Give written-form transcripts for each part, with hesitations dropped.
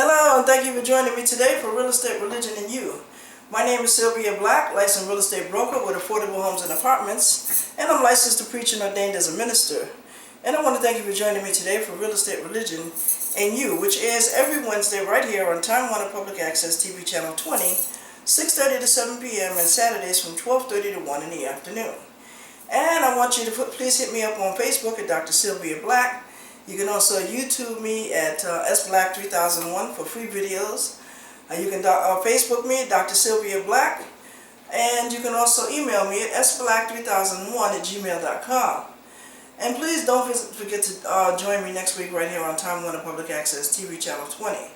Hello, and thank you for joining me today for Real Estate, Religion, and You. My name is Sylvia Black, licensed real estate broker with Affordable Homes and Apartments, and I'm licensed to preach and ordained as a minister. And I want to thank you for joining me today for Real Estate, Religion, and You, which airs every Wednesday right here on Time Warner Public Access TV Channel 20, 6:30 to 7 p.m. and Saturdays from 12:30 to 1 in the afternoon. And I want you to please hit me up on Facebook at Dr. Sylvia Black. You can also YouTube me at SBlack3001 for free videos. You can Facebook me at Dr. Sylvia Black. And you can also email me at sblack3001@gmail.com. And please don't forget to join me next week right here on Time Warner Public Access TV Channel 20.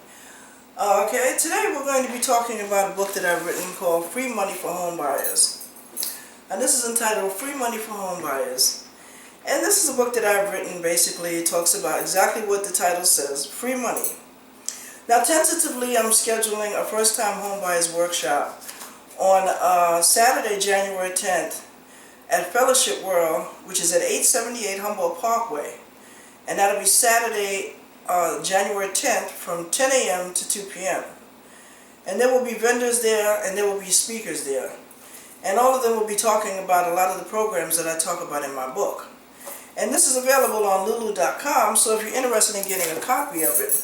Okay, today we're going to be talking about a book that I've written called Free Money for Home Buyers. And this is entitled Free Money for Home Buyers. And this is a book that I've written. Basically, it talks about exactly what the title says, free money. Now, tentatively, I'm scheduling a first-time home buyers workshop on Saturday, January 10th at Fellowship World, which is at 878 Humboldt Parkway. And that'll be Saturday, January 10th from 10 a.m. to 2 p.m. And there will be vendors there and there will be speakers there. And all of them will be talking about a lot of the programs that I talk about in my book. And this is available on lulu.com, so if you're interested in getting a copy of it,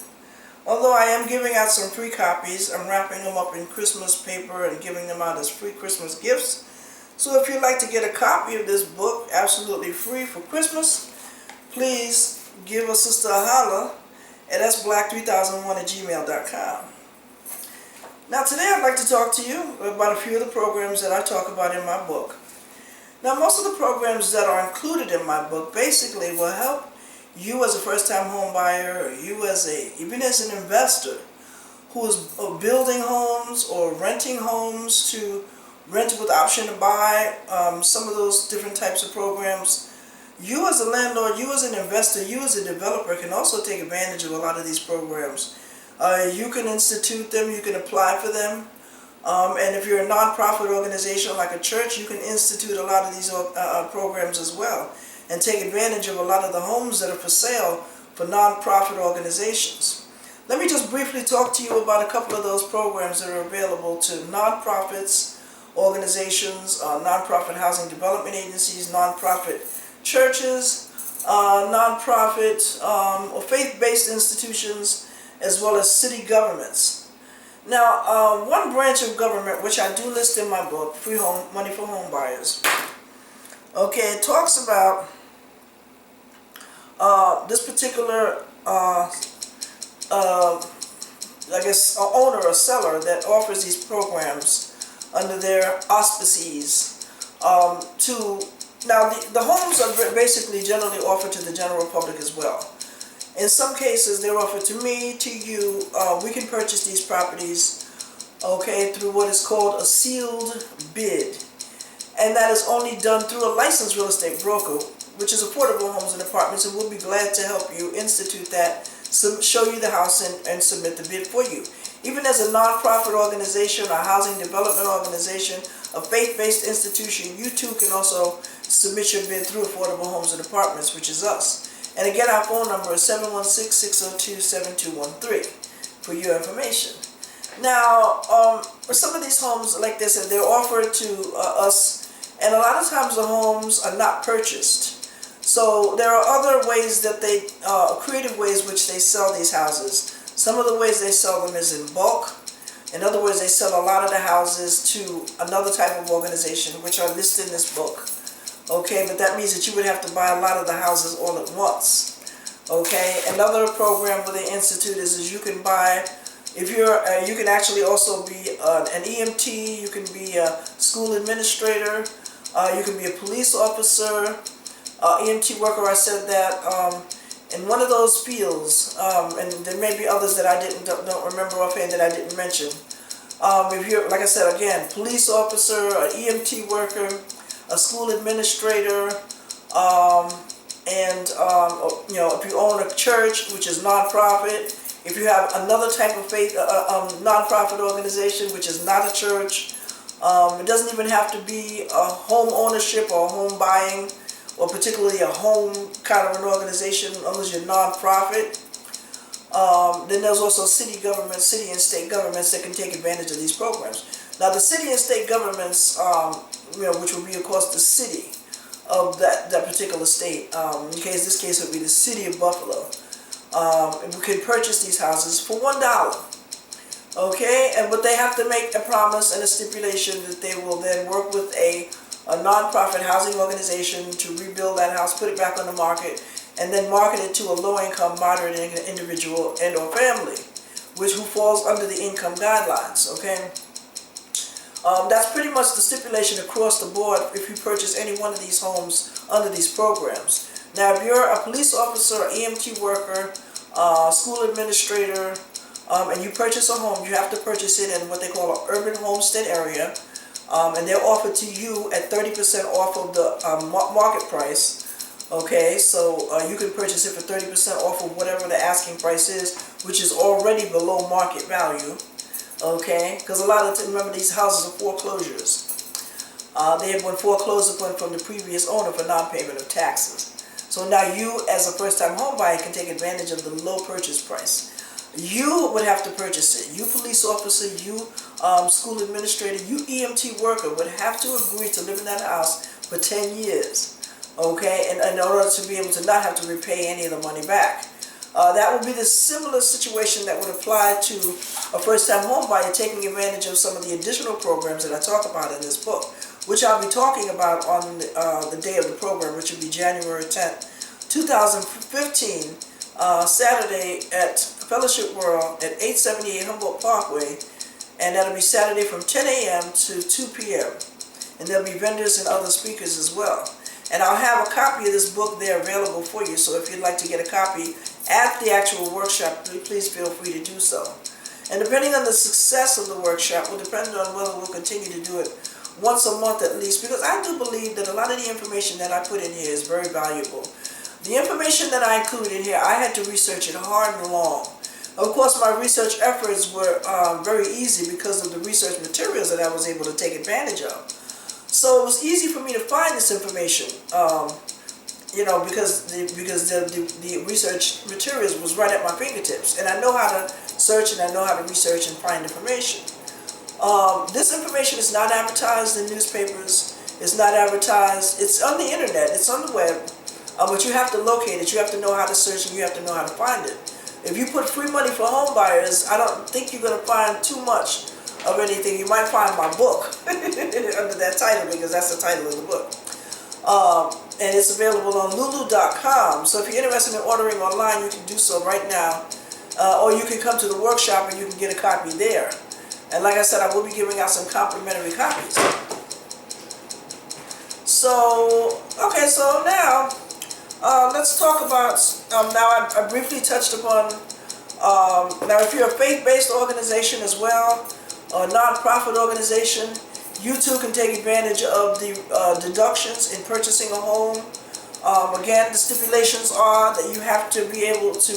although I am giving out some free copies, I'm wrapping them up in Christmas paper and giving them out as free Christmas gifts. So if you'd like to get a copy of this book absolutely free for Christmas, please give a sister a holler at sblack3001@gmail.com. Now today I'd like to talk to you about a few of the programs that I talk about in my book. Now, most of the programs that are included in my book basically will help you as a first-time home buyer, or you even as an investor who is building homes or renting homes to rent with option to buy, some of those different types of programs. You as a landlord, you as an investor, you as a developer can also take advantage of a lot of these programs. You can institute them, you can apply for them. And if you're a non-profit organization like a church, you can institute a lot of these programs as well and take advantage of a lot of the homes that are for sale for non-profit organizations. Let me just briefly talk to you about a couple of those programs that are available to non-profits, organizations, non-profit housing development agencies, non-profit churches, non-profit or faith-based institutions, as well as city governments. Now, one branch of government, which I do list in my book, Free Money for Home Buyers, okay, it talks about this particular, I guess, owner or seller that offers these programs under their auspices now the homes are basically generally offered to the general public as well. In some cases, they're offered to me, to you. We can purchase these properties, okay, through what is called a sealed bid. And that is only done through a licensed real estate broker, which is Affordable Homes and Apartments, and we'll be glad to help you institute that, show you the house, and submit the bid for you. Even as a nonprofit organization, a housing development organization, a faith-based institution, you too can also submit your bid through Affordable Homes and Apartments, which is us. And again, our phone number is 716-602-7213 for your information. Now, for some of these homes, like this, they're offered to us, and a lot of times the homes are not purchased. So there are other ways that creative ways which they sell these houses. Some of the ways they sell them is in bulk. In other words, they sell a lot of the houses to another type of organization, which are listed in this book. Okay, but that means that you would have to buy a lot of the houses all at once. Okay, another program where they institute is you can buy, if you're, you can actually also be an EMT, you can be a school administrator, you can be a police officer, EMT worker. I said that in one of those fields, and there may be others that I don't remember offhand that I didn't mention. If you're, like I said again, police officer, an EMT worker, a school administrator, and you know, if you own a church, which is nonprofit, if you have another type of faith, nonprofit organization, which is not a church, it doesn't even have to be a home ownership or home buying, or particularly a home kind of an organization, as long as you're nonprofit. Then there's also city governments, city and state governments that can take advantage of these programs. Now the city and state governments, which will be of course the city of that particular state. In this case it would be the city of Buffalo. And we can purchase these houses for $1. Okay, but they have to make a promise and a stipulation that they will then work with a non-profit housing organization to rebuild that house, put it back on the market, and then market it to a low-income, moderate individual and or family, who falls under the income guidelines. Okay, that's pretty much the stipulation across the board if you purchase any one of these homes under these programs. Now, if you're a police officer, EMT worker, school administrator, and you purchase a home, you have to purchase it in what they call an urban homestead area, and they're offered to you at 30% off of the market price. Okay, so you can purchase it for 30% off of whatever the asking price is, which is already below market value. Okay, because a lot of remember these houses are foreclosures. They have been foreclosed upon from the previous owner for non-payment of taxes. So now you, as a first-time home buyer, can take advantage of the low purchase price. You would have to purchase it. You police officer, you school administrator, you EMT worker would have to agree to live in that house for 10 years. Okay, and in order to be able to not have to repay any of the money back. That would be the similar situation that would apply to a first-time home buyer taking advantage of some of the additional programs that I talk about in this book, which I'll be talking about on the day of the program, which will be January 10th, 2015, Saturday at Fellowship World at 878 Humboldt Parkway, and that'll be Saturday from 10 a.m. to 2 p.m. And there'll be vendors and other speakers as well. And I'll have a copy of this book there available for you, so if you'd like to get a copy at the actual workshop, please feel free to do so. And depending on the success of the workshop will depend on whether we'll continue to do it once a month at least, because I do believe that a lot of the information that I put in here is very valuable. The information that I included here, I had to research it hard and long. Of course, my research efforts were very easy because of the research materials that I was able to take advantage of. So it was easy for me to find this information, because the research materials was right at my fingertips, and I know how to search and I know how to research and find information. This information is not advertised in newspapers. It's not advertised. It's on the internet. It's on the web. But you have to locate it. You have to know how to search and you have to know how to find it. If you put free money for home buyers, I don't think you're going to find too much of anything. You might find my book under that title, because that's the title of the book. And it's available on lulu.com. So if you're interested in ordering online, you can do so right now. Or you can come to the workshop and you can get a copy there. And like I said, I will be giving out some complimentary copies. So, okay, so now let's talk about, now I briefly touched upon, now if you're a faith-based organization as well, or a non-profit organization, you too can take advantage of the deductions in purchasing a home. Again, the stipulations are that you have to be able to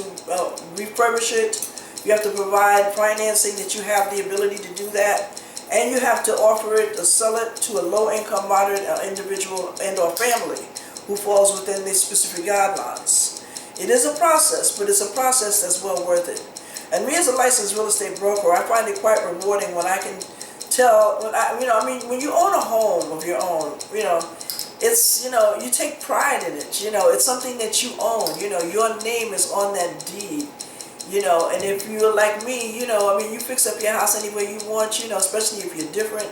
refurbish it. You have to provide financing that you have the ability to do that. And you have to offer it or sell it to a low-income, moderate individual and or family who falls within these specific guidelines. It is a process, but it's a process that's well worth it. And me as a licensed real estate broker, I find it quite rewarding when I can tell, when you own a home of your own, it's, you take pride in it, it's something that you own, your name is on that deed. And if you're like me, you fix up your house any way you want, especially if you're different.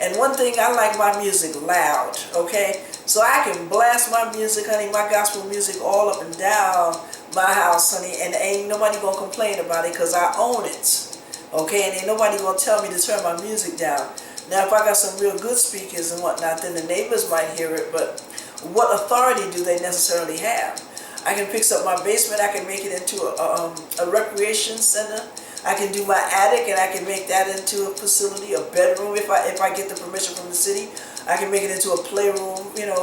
And one thing, I like my music loud, okay? So I can blast my music, honey, my gospel music all up and down my house, honey, and ain't nobody gonna complain about it because I own it, okay? And ain't nobody gonna tell me to turn my music down. Now, if I got some real good speakers and whatnot, then the neighbors might hear it, but what authority do they necessarily have? I can fix up my basement, I can make it into a recreation center. I can do my attic and I can make that into a facility, a bedroom if I get the permission from the city. I can make it into a playroom,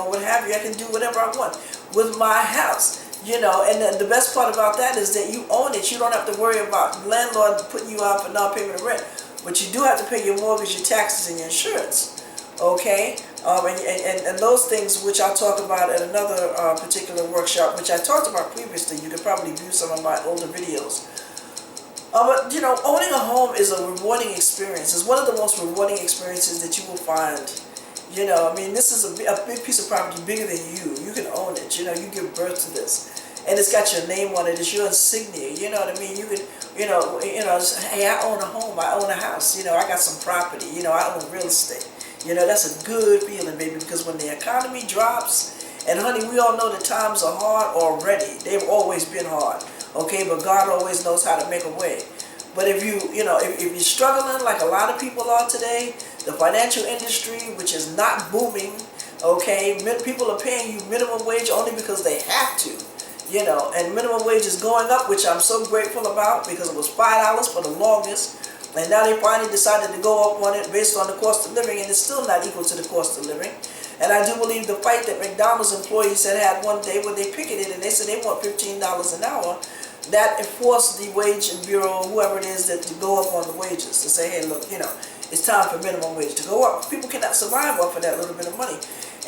what have you. I can do whatever I want with my house, and the best part about that is that you own it. You don't have to worry about the landlord putting you out for non-payment of rent, but you do have to pay your mortgage, your taxes, and your insurance, okay? And those things, which I'll talk about at another particular workshop, which I talked about previously. You could probably view some of my older videos. But you know, owning a home is a rewarding experience. It's one of the most rewarding experiences that you will find. You know, I mean, this is a big piece of property, bigger than you. You can own it. You know, you give birth to this, and it's got your name on it. It's your insignia. You know what I mean? You could, hey, I own a home. I own a house. You know, I got some property. You know, I own real estate. You know, that's a good feeling, baby, because when the economy drops, and honey, we all know that times are hard already. They've always been hard, okay? But God always knows how to make a way. But if if you're struggling like a lot of people are today, the financial industry, which is not booming, okay? People are paying you minimum wage only because they have to, you know, and minimum wage is going up, which I'm so grateful about because it was $5 for the longest. And now they finally decided to go up on it based on the cost of living, and it's still not equal to the cost of living. And I do believe the fight that McDonald's employees had one day when they picketed and they said they want $15 an hour, that enforced the wage bureau, whoever it is, that to go up on the wages, to say, hey, look, you know, it's time for minimum wage to go up. People cannot survive off of that little bit of money.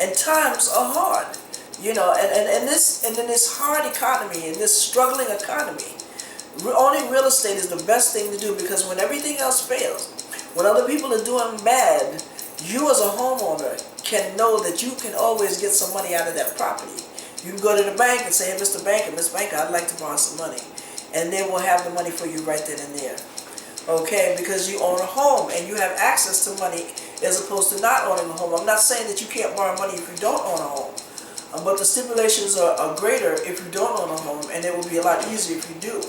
And times are hard, you know, and in this hard economy, in this struggling economy, owning real estate is the best thing to do, because when everything else fails, when other people are doing bad, you as a homeowner can know that you can always get some money out of that property. You can go to the bank and say, hey, Mr. Banker, Miss Banker, I'd like to borrow some money. And they will have the money for you right then and there. Okay, because you own a home and you have access to money as opposed to not owning a home. I'm not saying that you can't borrow money if you don't own a home. But the stipulations are greater if you don't own a home, and it will be a lot easier if you do.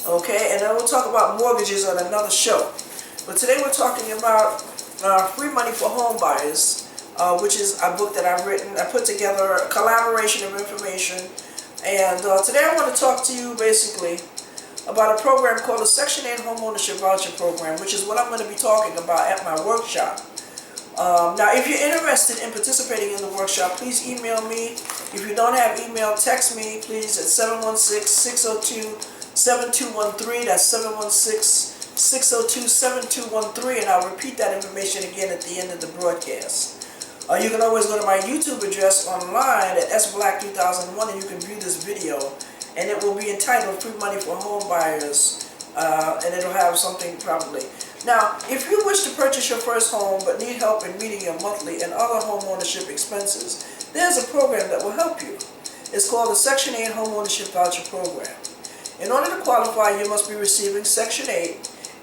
Okay, and then we'll talk about mortgages on another show. But today we're talking about Free Money for Home Buyers, which is a book that I've written. I put together a collaboration of information. And today I want to talk to you basically about a program called the Section 8 Home Ownership Voucher Program, which is what I'm going to be talking about at my workshop. Now, if you're interested in participating in the workshop, please email me. If you don't have email, text me, please, at 716-602-7213. That's 716-602-7213, and I'll repeat that information again at the end of the broadcast. You can always go to my YouTube address online at sblack2001, and you can view this video, and it will be entitled Free Money for Home Buyers, and it'll have something probably. Now, if you wish to purchase your first home but need help in meeting your monthly and other home ownership expenses, there's a program that will help you. It's called the Section 8 Home Ownership Voucher Program. In order to qualify, you must be receiving Section 8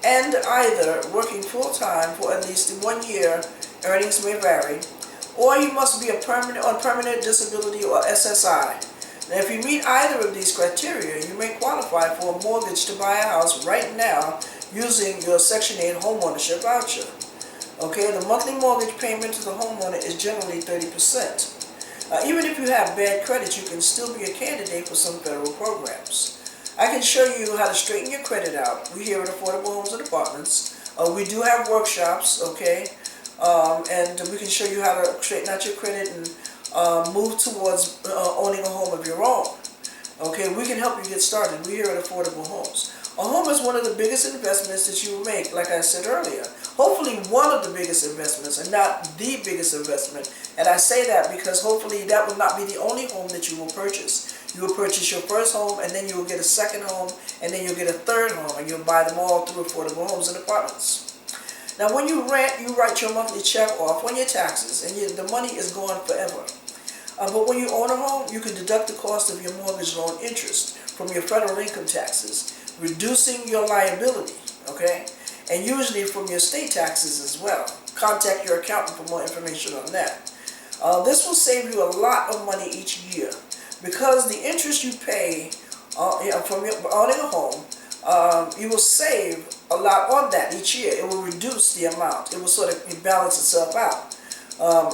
and either working full-time for at least 1 year, earnings may vary, or you must be on permanent disability or SSI. Now, if you meet either of these criteria, you may qualify for a mortgage to buy a house right now using your Section 8 homeownership voucher. Okay, the monthly mortgage payment to the homeowner is generally 30%. Even if you have bad credit, you can still be a candidate for some federal programs. I can show you how to straighten your credit out. We here at Affordable Homes and Apartments, we do have workshops, okay, and we can show you how to straighten out your credit and move towards owning a home of your own. Okay, we can help you get started. We here at Affordable Homes. A home is one of the biggest investments that you will make, like I said earlier. Hopefully one of the biggest investments and not the biggest investment. And I say that because hopefully that will not be the only home that you will purchase. You will purchase your first home, and then you will get a second home, and then you'll get a third home, and you'll buy them all through Affordable Homes and Apartments. Now when you rent, you write your monthly check off on your taxes, and the money is gone forever. But when you own a home, you can deduct the cost of your mortgage loan interest from your federal income taxes, reducing your liability, okay? And usually from your state taxes as well. Contact your accountant for more information on that. This will save you a lot of money each year, because the interest you pay from owning a home, you will save a lot on that each year. It will reduce the amount. It will sort of balance itself out,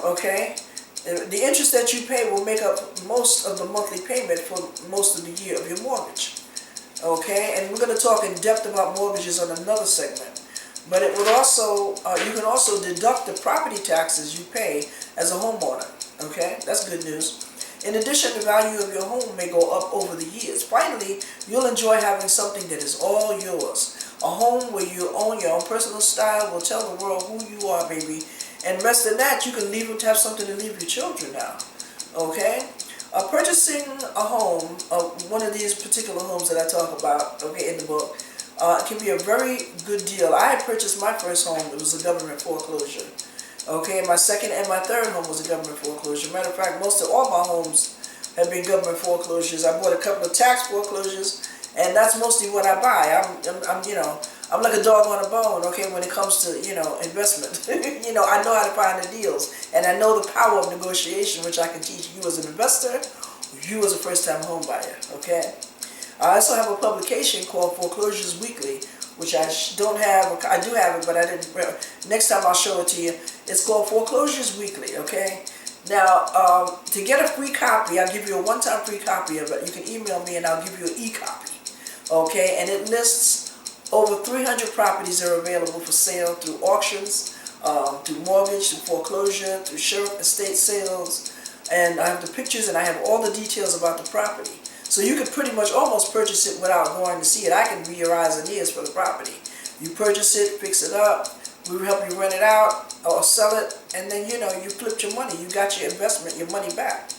okay? The interest that you pay will make up most of the monthly payment for most of the year of your mortgage. Okay, and we're going to talk in depth about mortgages on another segment. But it would also, you can also deduct the property taxes you pay as a homeowner. Okay, that's good news. In addition, the value of your home may go up over the years. Finally, you'll enjoy having something that is all yours. A home where you own your own personal style will tell the world who you are, baby. And rest in that, you can leave them to have something to leave your children now. Okay? Purchasing a home, one of these particular homes that I talk about, okay, in the book, It can be a very good deal. I had purchased my first home. It was a government foreclosure. Okay, my second and my third home was a government foreclosure. Matter of fact, most of all my homes have been government foreclosures. I bought a couple of tax foreclosures, and that's mostly what I buy. I'm like a dog on a bone, okay, when it comes to, investment. I know how to find the deals, and I know the power of negotiation, which I can teach you as an investor, or you as a first-time home buyer, okay? I also have a publication called Foreclosures Weekly, which I don't have. I do have it, but I didn't. Next time I'll show it to you. It's called Foreclosures Weekly, okay? Now, to get a free copy, I'll give you a one-time free copy of it. You can email me and I'll give you an e-copy, okay? And it lists over 300 properties that are available for sale through auctions, through mortgage, through foreclosure, through sheriff estate sales. And I have the pictures and I have all the details about the property. So you can pretty much almost purchase it without going to see it. I can be your eyes and ears for the property. You purchase it, fix it up, we will help you rent it out or sell it, and then you flipped your money. You got your investment, your money back.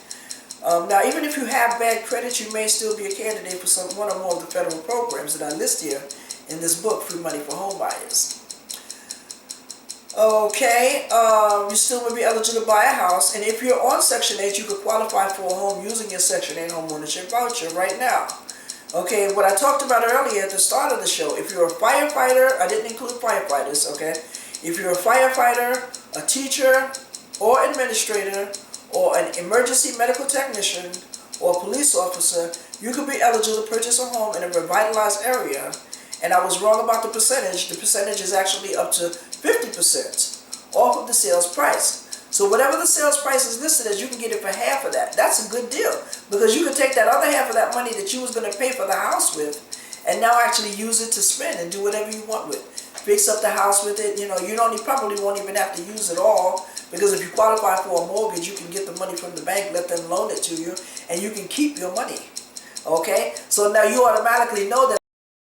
Now, even if you have bad credit, you may still be a candidate for one or more of the federal programs that I list here in this book, Free Money for Home Buyers. Okay, you still will be eligible to buy a house, and if you're on Section 8, you could qualify for a home using your Section 8 home ownership voucher right now. Okay, what I talked about earlier at the start of the show, if you're a firefighter, I didn't include firefighters, okay? If you're a firefighter, a teacher, or administrator, or an emergency medical technician, or a police officer, you could be eligible to purchase a home in a revitalized area. And I was wrong about the percentage. The percentage is actually up to 50% off of the sales price. So whatever the sales price is listed as, you can get it for half of that. That's a good deal, because you can take that other half of that money that you was going to pay for the house with and now actually use it to spend and do whatever you want with. Fix up the house with it. You probably won't even have to use it all, because if you qualify for a mortgage, you can get the money from the bank, let them loan it to you, and you can keep your money. Okay? So now you automatically know that